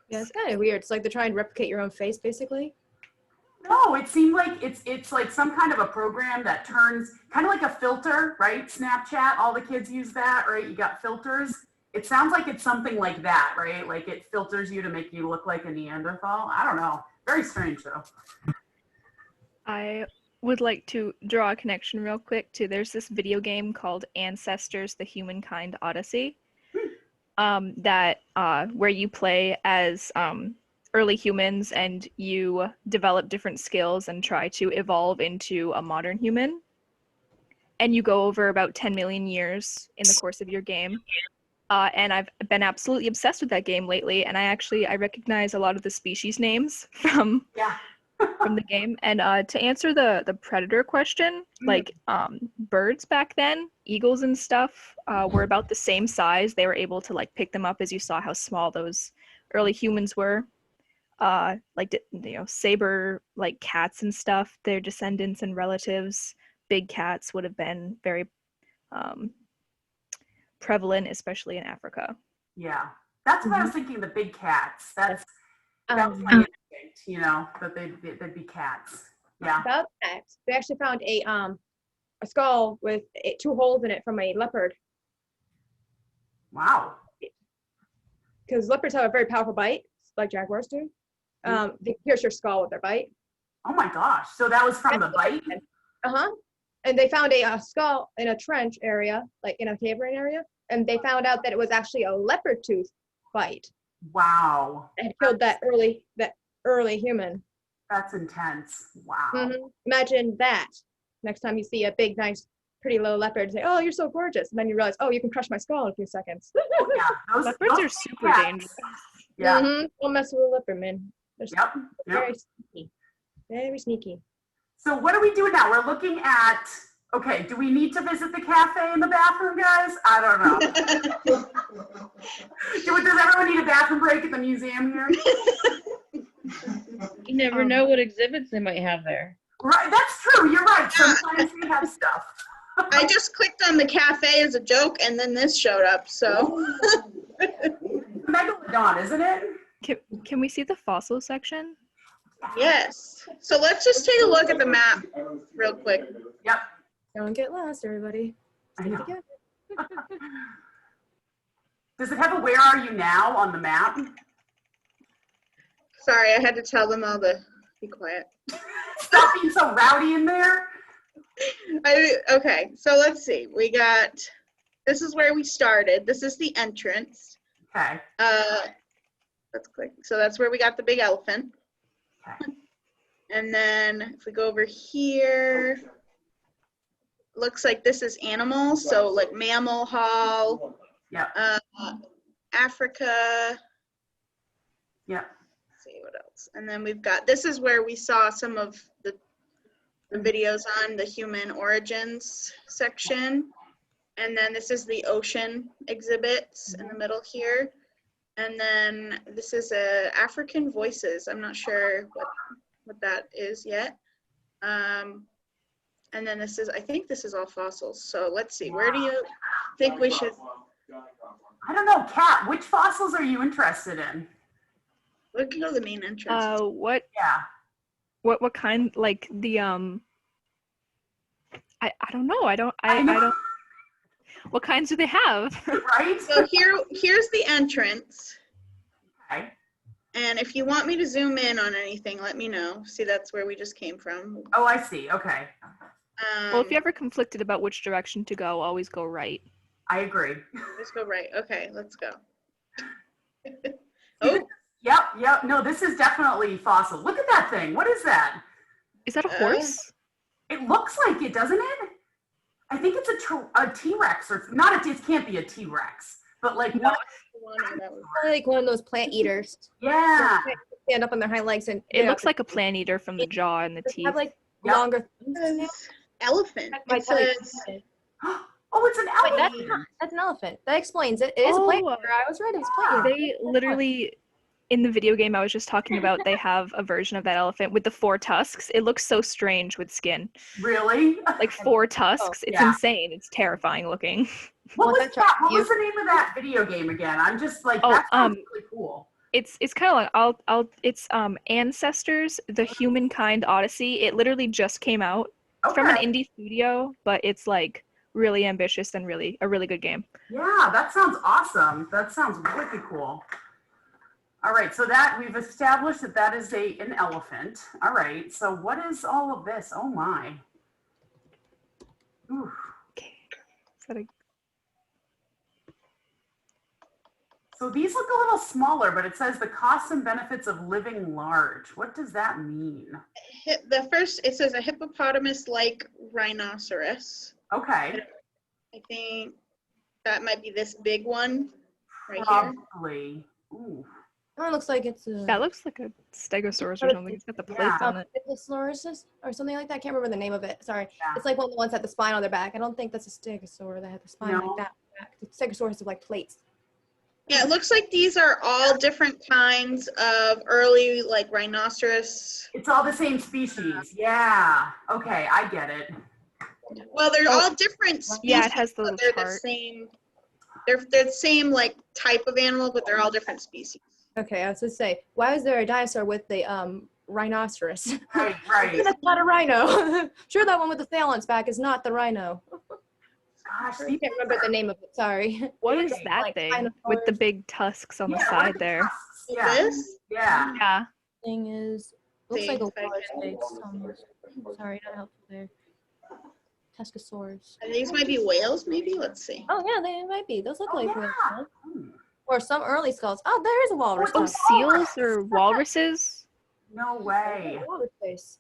[SPEAKER 8] Yeah, it's kind of weird. It's like they're trying to replicate your own face, basically.
[SPEAKER 1] No, it seemed like it's like some kind of a program that turns, kind of like a filter, right? Snapchat, all the kids use that, right? You got filters. It sounds like it's something like that, right? Like it filters you to make you look like a Neanderthal. I don't know. Very strange, though.
[SPEAKER 7] I would like to draw a connection real quick to there's this video game called Ancestors: The Humankind Odyssey, where you play as early humans and you develop different skills and try to evolve into a modern human. And you go over about 10 million years in the course of your game. And I've been absolutely obsessed with that game lately, and I recognize a lot of the species names from the game. And to answer the predator question, like birds back then, eagles and stuff, were about the same size. They were able to like pick them up, as you saw how small those early humans were. saber like cats and stuff, their descendants and relatives, big cats would have been very prevalent, especially in Africa.
[SPEAKER 1] Yeah, that's what I was thinking. The big cats. That was my
[SPEAKER 8] Um,
[SPEAKER 1] instinct. That they'd be cats. Yeah.
[SPEAKER 8] about that, they actually found a skull with 2 holes in it from a leopard,
[SPEAKER 1] Wow.
[SPEAKER 8] because leopards have a very powerful bite, like jaguars do. They pierce your skull with their bite.
[SPEAKER 1] Oh my gosh. So that was from the bite?
[SPEAKER 8] Uh-huh. And they found a skull in a trench area, like in a cavern area, and they found out that it was actually a leopard tooth bite
[SPEAKER 1] Wow.
[SPEAKER 8] that had killed that early human.
[SPEAKER 1] That's intense. Wow.
[SPEAKER 8] Imagine that. Next time you see a big, nice, pretty little leopard, say, "Oh, you're so gorgeous," and then you realize, "Oh, you can crush my skull in a few seconds."
[SPEAKER 1] Oh, yeah.
[SPEAKER 7] Leopards are super
[SPEAKER 1] cats.
[SPEAKER 7] dangerous.
[SPEAKER 1] Yeah.
[SPEAKER 8] Don't mess with a leopard, man. They're
[SPEAKER 1] Yep.
[SPEAKER 8] very sneaky. Very sneaky.
[SPEAKER 1] So what are we doing now? We're looking at, okay, do we need to visit the cafe and the bathroom, guys? I don't know. Does everyone need a bathroom break at the museum here?
[SPEAKER 3] You never know what exhibits they might have there.
[SPEAKER 1] Right, that's true. You're right. Sometimes we have stuff.
[SPEAKER 2] I just clicked on the cafe as a joke, and then this showed up. So
[SPEAKER 1] Megalodon, isn't it?
[SPEAKER 7] Can we see the fossil section?
[SPEAKER 2] yes. So let's just take a look at the map real quick.
[SPEAKER 1] Yep.
[SPEAKER 8] Don't get lost, everybody.
[SPEAKER 1] I know.
[SPEAKER 8] Together.
[SPEAKER 1] Does it have a "Where are you now" on the map?
[SPEAKER 2] Sorry, I had to tell them all to be quiet.
[SPEAKER 1] Stop being so rowdy in there.
[SPEAKER 2] Okay, so let's see. This is where we started. This is the entrance.
[SPEAKER 1] Okay.
[SPEAKER 2] Let's click. So that's where we got the big elephant.
[SPEAKER 1] Okay.
[SPEAKER 2] And then if we go over here, looks like this is animals. So like mammal hall,
[SPEAKER 1] Yep.
[SPEAKER 2] Africa.
[SPEAKER 1] Yep.
[SPEAKER 2] Let's see what else. And then this is where we saw some of the videos on the human origins section. And then this is the ocean exhibits in the middle here. And then this is African Voices. I'm not sure what that is yet. And then I think this is all fossils. So let's see, where do you think we should?
[SPEAKER 1] I don't know, Kat, which fossils are you interested in?
[SPEAKER 2] We can go to the main entrance.
[SPEAKER 1] Yeah.
[SPEAKER 7] What kind, like the I don't know. I don't. What kinds do they have?
[SPEAKER 1] Right?
[SPEAKER 2] So here's the entrance.
[SPEAKER 1] Okay.
[SPEAKER 2] And if you want me to zoom in on anything, let me know. See, that's where we just came from.
[SPEAKER 1] Oh, I see. Okay.
[SPEAKER 7] Well, if you're ever conflicted about which direction to go, always go right.
[SPEAKER 1] I agree.
[SPEAKER 2] Let's go right. Okay, let's go.
[SPEAKER 1] Oh. Yep. No, this is definitely fossil. Look at that thing. What is that?
[SPEAKER 7] Is that a horse?
[SPEAKER 1] It looks like it, doesn't it? I think it's a T-Rex, or not. It can't be a T-Rex, but like what?
[SPEAKER 8] Probably like one of those plant eaters.
[SPEAKER 1] Yeah.
[SPEAKER 8] Stand up on their hind legs and.
[SPEAKER 7] It looks like a plant eater from the jaw and the teeth.
[SPEAKER 8] Have like longer.
[SPEAKER 2] Elephant.
[SPEAKER 8] It says,
[SPEAKER 1] Oh, it's an elephant.
[SPEAKER 8] Wait, that's an elephant. That explains it. It is a plant eater. I was right. It's a plant eater.
[SPEAKER 7] They literally, in the video game I was just talking about, they have a version of that elephant with the 4 tusks. It looks so strange with skin.
[SPEAKER 1] Really?
[SPEAKER 7] Like 4 tusks. It's insane. It's terrifying looking.
[SPEAKER 1] What was that? What was the name of that video game again? I'm just like, that sounds really cool.
[SPEAKER 7] It's kind of like it's Ancestors: The Humankind Odyssey. It literally just came out. It's from an indie studio, but it's like really ambitious and a really good game.
[SPEAKER 1] Yeah, that sounds awesome. That sounds wicked cool. All right, so that we've established that is an elephant. All right, so what is all of this? Oh my. Ooh.
[SPEAKER 7] Okay. Is that
[SPEAKER 1] So these look a little smaller, but it says the costs and benefits of living large. What does that mean?
[SPEAKER 2] The first, it says a hippopotamus-like rhinoceros.
[SPEAKER 1] Okay.
[SPEAKER 2] I think that might be this big one right
[SPEAKER 1] Probably. Ooh.
[SPEAKER 8] It looks like it's a.
[SPEAKER 7] That looks like a stegosaurus or something. It's got the plates on it.
[SPEAKER 8] Stegosaurus or something like that. I can't remember the name of it. Sorry.
[SPEAKER 1] Yeah.
[SPEAKER 8] It's like one of the ones that had the spine on their back. I don't think that's a stegosaur that had the spine like that. The stegosaurus have like plates.
[SPEAKER 2] Yeah, it looks like these are all different kinds of early, like, rhinoceros.
[SPEAKER 1] It's all the same species. Yeah. Okay, I get it.
[SPEAKER 2] Well, they're
[SPEAKER 7] Oh,
[SPEAKER 2] all different species,
[SPEAKER 7] yeah, it has the
[SPEAKER 2] but
[SPEAKER 7] little
[SPEAKER 2] they're the
[SPEAKER 7] chart.
[SPEAKER 2] same. They're the same, like, type of animal, but they're all different species.
[SPEAKER 8] Okay, I was gonna say, why is there a dinosaur with the rhinoceros?
[SPEAKER 1] Right, right.
[SPEAKER 8] That's not a rhino. Sure, that one with the tail on its back is not the rhino.
[SPEAKER 1] Gosh,
[SPEAKER 8] I
[SPEAKER 1] these
[SPEAKER 8] can't remember the name of it. Sorry.
[SPEAKER 7] What
[SPEAKER 8] These
[SPEAKER 7] is
[SPEAKER 8] are,
[SPEAKER 7] that
[SPEAKER 8] like,
[SPEAKER 7] thing with the
[SPEAKER 8] dinosaurs.
[SPEAKER 7] big tusks on the
[SPEAKER 1] yeah, what are
[SPEAKER 7] side
[SPEAKER 1] the
[SPEAKER 7] there?
[SPEAKER 1] tusks?
[SPEAKER 2] Like
[SPEAKER 1] Yeah.
[SPEAKER 2] this?
[SPEAKER 1] Yeah.
[SPEAKER 7] Yeah.
[SPEAKER 8] Thing is looks
[SPEAKER 2] See
[SPEAKER 8] like a
[SPEAKER 2] if I
[SPEAKER 8] walrus
[SPEAKER 2] can-
[SPEAKER 8] face almost. Sorry, not helpful there. Tuskosaurs.
[SPEAKER 2] And these might be whales, maybe? Let's see.
[SPEAKER 8] Oh yeah, they might be. Those look
[SPEAKER 1] Oh,
[SPEAKER 8] like
[SPEAKER 1] yeah.
[SPEAKER 8] whale skulls.
[SPEAKER 1] Hmm.
[SPEAKER 8] Or some early skulls. Oh, there is a walrus.
[SPEAKER 1] Oh,
[SPEAKER 7] Oh,
[SPEAKER 8] tusk.
[SPEAKER 7] seals or walruses?
[SPEAKER 1] No way.
[SPEAKER 8] Walrus face.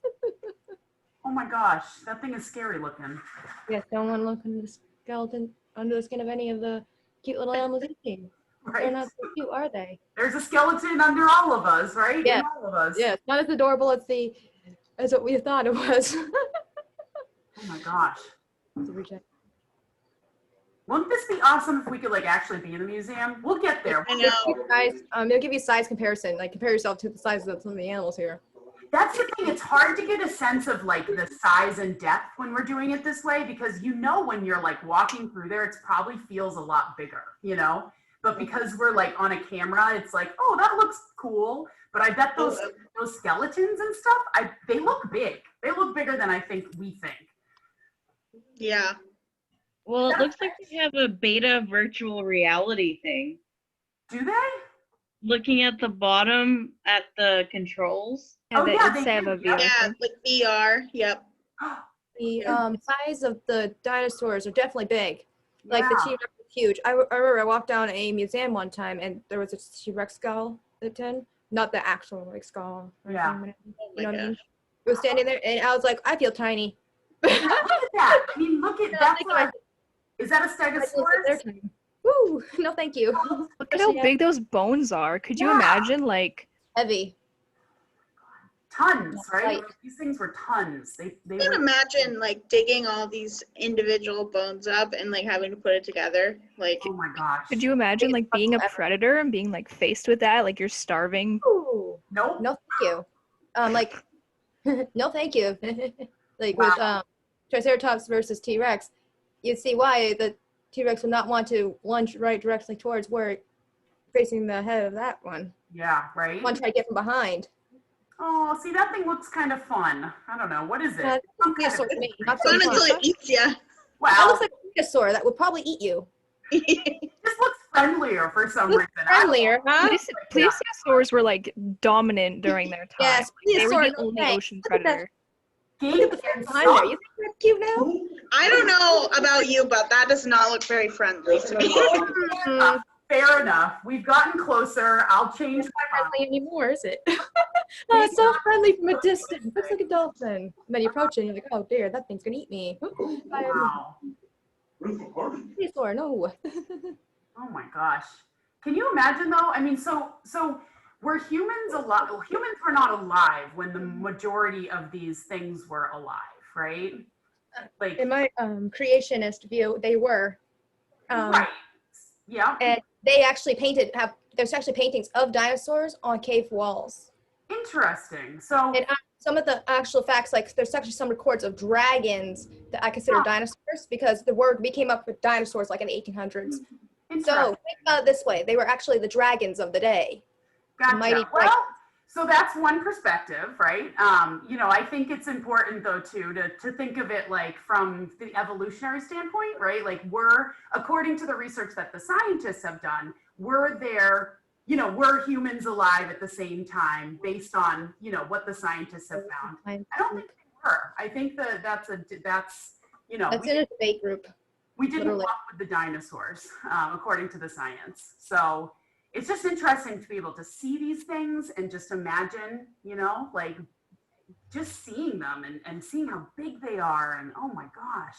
[SPEAKER 1] Oh my gosh, that thing is scary looking.
[SPEAKER 8] Yes, don't want to look under the skeleton, under the skin of any of the cute little animals you've seen. They're
[SPEAKER 1] Right?
[SPEAKER 8] not so cute, are they?
[SPEAKER 1] There's a skeleton under all of us, right?
[SPEAKER 8] Yeah.
[SPEAKER 1] In all of us.
[SPEAKER 8] Yeah, it's not as adorable as what we thought it was.
[SPEAKER 1] Oh my gosh.
[SPEAKER 8] To reject.
[SPEAKER 1] Wouldn't this be awesome if we could like actually be in the museum? We'll get there.
[SPEAKER 2] I know.
[SPEAKER 8] They'll give you size comparison. Like compare yourself to the sizes of some of the animals here.
[SPEAKER 1] That's the thing. It's hard to get a sense of like the size and depth when we're doing it this way because you know when you're like walking through there, it probably feels a lot bigger, you know? But because we're like on a camera, it's like, oh, that looks cool. But I bet those skeletons and stuff, they look big. They look bigger than I think we think.
[SPEAKER 2] Yeah.
[SPEAKER 3] Well, it looks like they have a beta virtual reality thing.
[SPEAKER 1] Do they?
[SPEAKER 3] Looking at the bottom at the controls.
[SPEAKER 7] Yeah,
[SPEAKER 1] Oh,
[SPEAKER 7] they,
[SPEAKER 1] yeah,
[SPEAKER 7] it's
[SPEAKER 1] they
[SPEAKER 7] have a
[SPEAKER 1] do,
[SPEAKER 7] VR
[SPEAKER 2] Yeah,
[SPEAKER 7] thing.
[SPEAKER 2] like VR. Yep.
[SPEAKER 8] The size of the dinosaurs are definitely big. Like the
[SPEAKER 1] Yeah.
[SPEAKER 8] T-Rex is huge. I remember I walked down a museum one time and there was a T-Rex skull at 10. Not the actual like skull. Or
[SPEAKER 1] Yeah.
[SPEAKER 8] anything,
[SPEAKER 2] Oh
[SPEAKER 8] you know
[SPEAKER 2] my
[SPEAKER 8] what I mean?
[SPEAKER 2] gosh.
[SPEAKER 8] It was standing there and I was like, I feel tiny.
[SPEAKER 1] Look at that. I mean, look at
[SPEAKER 8] Yeah,
[SPEAKER 1] that.
[SPEAKER 8] think about
[SPEAKER 1] Is that a
[SPEAKER 8] I didn't sit there
[SPEAKER 1] stegosaurus?
[SPEAKER 8] tiny. Woo! No, thank you.
[SPEAKER 7] Look at how big those bones are. Could you
[SPEAKER 1] Yeah.
[SPEAKER 7] imagine like
[SPEAKER 8] Heavy.
[SPEAKER 1] Tons, right?
[SPEAKER 8] Right.
[SPEAKER 1] These things were tons. They
[SPEAKER 2] I can imagine like digging all these individual bones up and like having to put it together. Like,
[SPEAKER 1] oh my gosh.
[SPEAKER 7] could you imagine like being a
[SPEAKER 8] Forever.
[SPEAKER 7] predator and being like faced with that? Like you're starving.
[SPEAKER 8] Ooh.
[SPEAKER 1] Nope.
[SPEAKER 8] No, thank you. Like, no, thank you. Like
[SPEAKER 1] Wow.
[SPEAKER 8] with Triceratops versus T-Rex, you see why the T-Rex would not want to lunge right directly towards where facing the head of that one.
[SPEAKER 1] Yeah, right?
[SPEAKER 8] Want to try to get from behind.
[SPEAKER 1] Oh, see, that thing looks kind of fun. I don't know. What is it?
[SPEAKER 8] It's
[SPEAKER 1] Some kind
[SPEAKER 8] a
[SPEAKER 1] of-
[SPEAKER 8] to me, not so
[SPEAKER 2] fun
[SPEAKER 8] fun.
[SPEAKER 2] until it eats you.
[SPEAKER 8] That
[SPEAKER 1] Wow,
[SPEAKER 8] looks like a dinosaur that would probably eat you.
[SPEAKER 1] this looks friendlier for some reason. I don't know.
[SPEAKER 8] Friendlier, huh?
[SPEAKER 7] Plesiosaurs were like dominant during their time.
[SPEAKER 8] Yes,
[SPEAKER 7] They were
[SPEAKER 8] plesiosaur,
[SPEAKER 7] the
[SPEAKER 8] no
[SPEAKER 7] only
[SPEAKER 8] thanks.
[SPEAKER 7] ocean
[SPEAKER 8] Look at that.
[SPEAKER 7] predator.
[SPEAKER 1] Gate
[SPEAKER 8] Behind
[SPEAKER 1] and
[SPEAKER 8] there.
[SPEAKER 1] sock.
[SPEAKER 8] You think that's cute now?
[SPEAKER 2] I don't know about you, but that does not look very friendly to me.
[SPEAKER 1] Fair enough. We've gotten closer. I'll change
[SPEAKER 8] It's
[SPEAKER 1] my
[SPEAKER 8] not
[SPEAKER 1] mind.
[SPEAKER 8] friendly anymore, is it? Oh, it's so friendly from a distance. Looks like a dolphin. And then you approach it and you're like, oh dear, that thing's gonna eat me.
[SPEAKER 1] Wow.
[SPEAKER 8] Dinosaur, no.
[SPEAKER 1] Oh my gosh. Can you imagine though? I mean, so were humans alive? Humans were not alive when the majority of these things were alive, right? Like,
[SPEAKER 8] In my creationist view, they were.
[SPEAKER 1] right. Yeah.
[SPEAKER 8] And they actually there's actually paintings of dinosaurs on cave walls.
[SPEAKER 1] Interesting. So,
[SPEAKER 8] And some of the actual facts, like there's actually some records of dragons that I consider
[SPEAKER 1] Huh.
[SPEAKER 8] dinosaurs because we came up with dinosaurs like in the 1800s. So
[SPEAKER 1] interesting.
[SPEAKER 8] think about it this way: they were actually the dragons of the day.
[SPEAKER 1] Gotcha.
[SPEAKER 8] mighty
[SPEAKER 1] Well, so that's one perspective, right? You know, I think it's important though too to think of it like from the evolutionary standpoint, right? Like according to the research that the scientists have done, were humans alive at the same time based on, what the scientists have found? I don't think they were. I think that's
[SPEAKER 8] in a debate group.
[SPEAKER 1] we didn't
[SPEAKER 8] literally.
[SPEAKER 1] walk with the dinosaurs, according to the science. So it's just interesting to be able to see these things and just imagine, like just seeing them and seeing how big they are. And oh my gosh,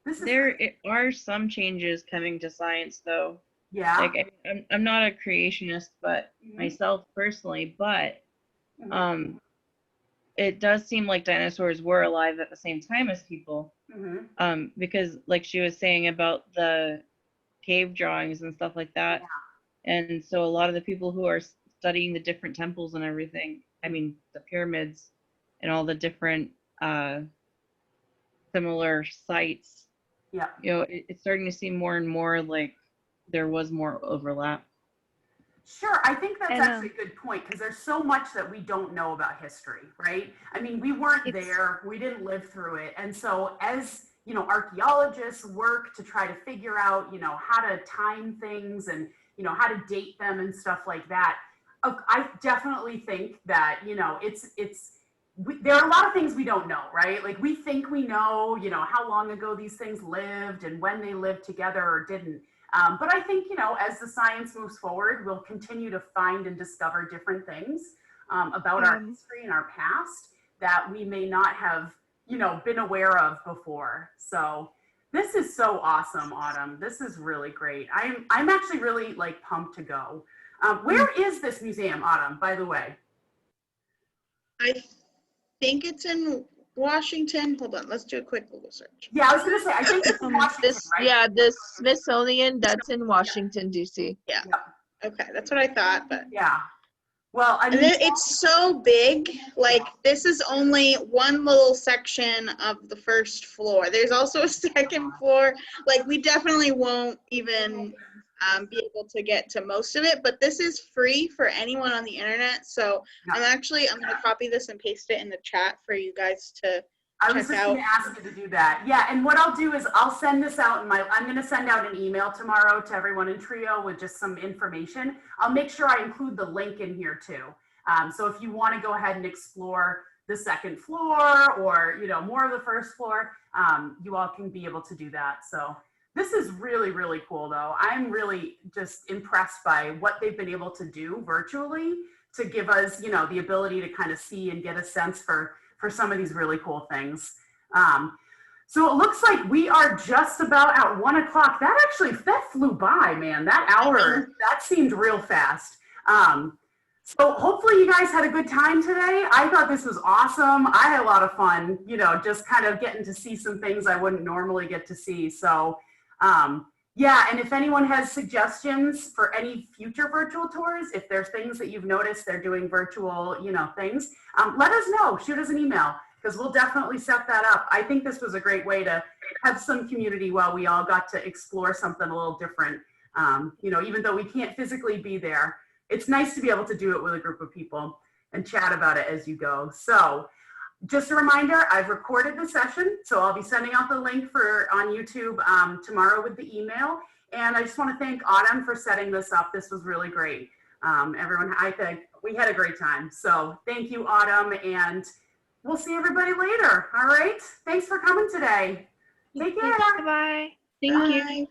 [SPEAKER 1] this is,
[SPEAKER 3] There are some changes coming to science, though.
[SPEAKER 1] yeah.
[SPEAKER 3] Like, I'm not a creationist, but
[SPEAKER 1] Mhm.
[SPEAKER 3] myself personally, but
[SPEAKER 1] Mhm.
[SPEAKER 3] it does seem like dinosaurs were alive at the same time as people.
[SPEAKER 1] Mhm.
[SPEAKER 3] Because like she was saying about the cave drawings and stuff like that, And so a lot of the people who are studying the different temples and everything, I mean, the pyramids and all the different similar sites,
[SPEAKER 1] Yeah.
[SPEAKER 3] it's starting to seem more and more like there was more overlap.
[SPEAKER 1] Sure, I think that's
[SPEAKER 7] And,
[SPEAKER 1] actually a good point because there's so much that we don't know about history, right? I mean, we weren't
[SPEAKER 7] It's-
[SPEAKER 1] there, we didn't live through it. And so as, archaeologists work to try to figure out, how to time things and, how to date them and stuff like that, I definitely think that, there are a lot of things we don't know, right? Like we think we know, how long ago these things lived and when they lived together or didn't. But I think, as the science moves forward, we'll continue to find and discover different things about our history and our past that we may not have, been aware of before. So this is so awesome, Autumn. This is really great. I'm actually really like pumped to go. Where is this museum, Autumn, by the way?
[SPEAKER 2] I think it's in Washington. Hold on, let's do a quick Google search.
[SPEAKER 1] Yeah, I was gonna say, I think it's in Washington, right?
[SPEAKER 6] Yeah, the Smithsonian, that's in Washington, D.C.
[SPEAKER 2] Yeah. Okay, that's what I thought, but.
[SPEAKER 1] Yeah. Well, I mean,
[SPEAKER 2] And it's so big, like this is only one little section of the first floor. There's also a second floor. Like we definitely won't even be able to get to most of it, but this is free for anyone on the internet. So I'm gonna copy this and paste it in the chat for you guys to
[SPEAKER 1] I was just going to ask you to do that. Yeah, and what I'll do is I'll send this out I'm going to send out an email tomorrow to everyone in Trio with just some information. I'll make sure I include the link in here too. So if you want to go ahead and explore the second floor or, more of the first floor, you all can be able to do that. So this is really, really cool though. I'm really just impressed by what they've been able to do virtually to give us, the ability to kind of see and get a sense for some of these really cool things. So it looks like we are just about at 1 o'clock. That flew by, man. That hour, that seemed real fast. So hopefully you guys had a good time today. I thought this was awesome. I had a lot of fun, just kind of getting to see some things I wouldn't normally get to see. So yeah, and if anyone has suggestions for any future virtual tours, if there's things that you've noticed they're doing virtual, things, let us know. Shoot us an email because we'll definitely set that up. I think this was a great way to have some community while we all got to explore something a little different. Even though we can't physically be there, it's nice to be able to do it with a group of people and chat about it as you go. So just a reminder, I've recorded the session, so I'll be sending out the link on YouTube tomorrow with the email. And I just want to thank Autumn for setting this up. This was really great. Everyone, I think we had a great time. So thank you, Autumn, and we'll see everybody later. All right. Thanks for coming today. Take care.
[SPEAKER 7] Bye.
[SPEAKER 3] Thank you.
[SPEAKER 2] Bye.